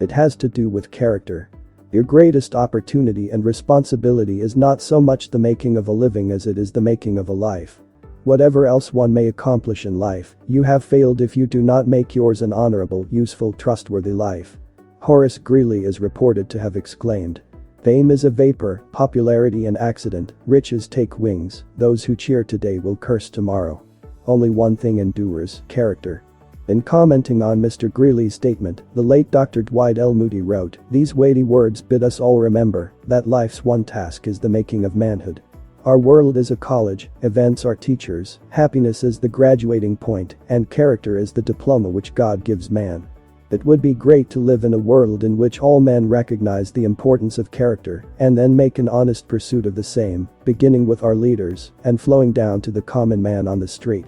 It has to do with character. Your greatest opportunity and responsibility is not so much the making of a living as it is the making of a life. Whatever else one may accomplish in life, you have failed if you do not make yours an honorable, useful, trustworthy life. Horace Greeley is reported to have exclaimed, "Fame is a vapor, popularity an accident, riches take wings, those who cheer today will curse tomorrow. Only one thing endures, character." In commenting on Mr. Greeley's statement, the late Dr. Dwight L. Moody wrote, "These weighty words bid us all remember that life's one task is the making of manhood. Our world is a college, events are teachers, happiness is the graduating point, and character is the diploma which God gives man. It would be great to live in a world in which all men recognize the importance of character and then make an honest pursuit of the same, beginning with our leaders and flowing down to the common man on the street."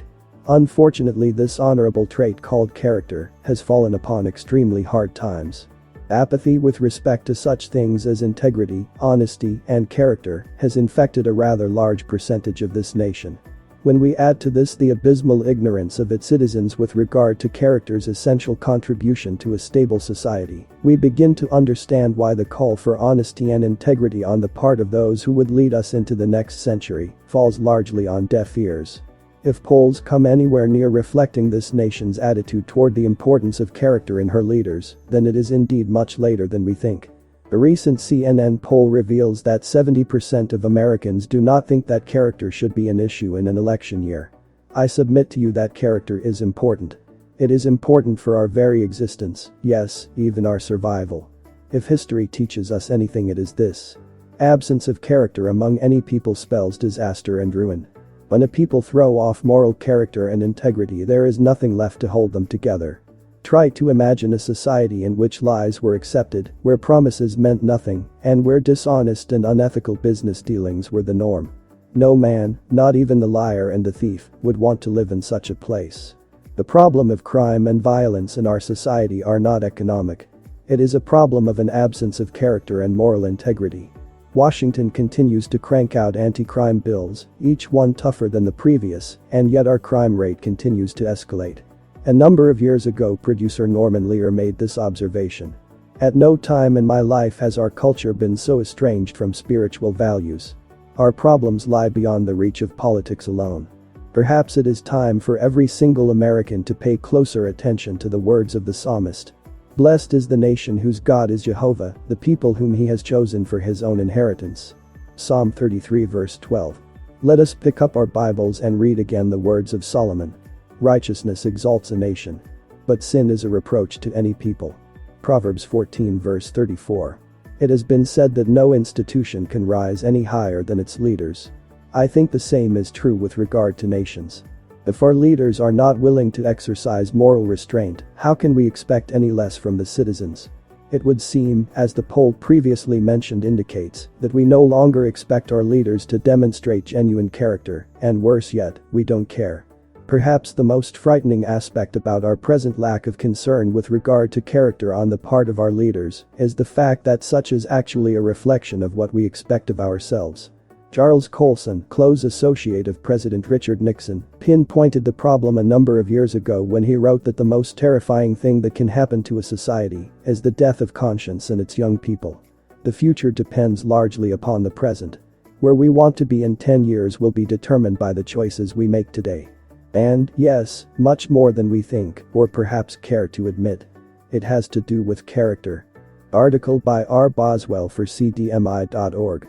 Unfortunately, this honorable trait called character has fallen upon extremely hard times. Apathy with respect to such things as integrity, honesty, and character has infected a rather large percentage of this nation. When we add to this the abysmal ignorance of its citizens with regard to character's essential contribution to a stable society, we begin to understand why the call for honesty and integrity on the part of those who would lead us into the next century falls largely on deaf ears. If polls come anywhere near reflecting this nation's attitude toward the importance of character in her leaders, then it is indeed much later than we think. A recent CNN poll reveals that 70% of Americans do not think that character should be an issue in an election year. I submit to you that character is important. It is important for our very existence, yes, even our survival. If history teaches us anything, it is this: absence of character among any people spells disaster and ruin. When a people throw off moral character and integrity, there is nothing left to hold them together. Try to imagine a society in which lies were accepted, where promises meant nothing, and where dishonest and unethical business dealings were the norm. No man, not even the liar and the thief, would want to live in such a place. The problem of crime and violence in our society are not economic. It is a problem of an absence of character and moral integrity. Washington continues to crank out anti-crime bills, each one tougher than the previous, and yet our crime rate continues to escalate. A number of years ago, producer Norman Lear made this observation: "At no time in my life has our culture been so estranged from spiritual values. Our problems lie beyond the reach of politics alone." Perhaps it is time for every single American to pay closer attention to the words of the psalmist. "Blessed is the nation whose God is Jehovah, the people whom he has chosen for his own inheritance." Psalm 33 verse 12. Let us pick up our Bibles and read again the words of Solomon. "Righteousness exalts a nation, but sin is a reproach to any people." Proverbs 14 verse 34. It has been said that no institution can rise any higher than its leaders. I think the same is true with regard to nations. If our leaders are not willing to exercise moral restraint, how can we expect any less from the citizens? It would seem, as the poll previously mentioned indicates, that we no longer expect our leaders to demonstrate genuine character, and worse yet, we don't care. Perhaps the most frightening aspect about our present lack of concern with regard to character on the part of our leaders is the fact that such is actually a reflection of what we expect of ourselves. Charles Colson, close associate of President Richard Nixon, pinpointed the problem a number of years ago when he wrote that the most terrifying thing that can happen to a society is the death of conscience and its young people. The future depends largely upon the present. Where we want to be in 10 years will be determined by the choices we make today. And, yes, much more than we think, or perhaps care to admit. It has to do with character. Article by R. Boswell for CDMI.org.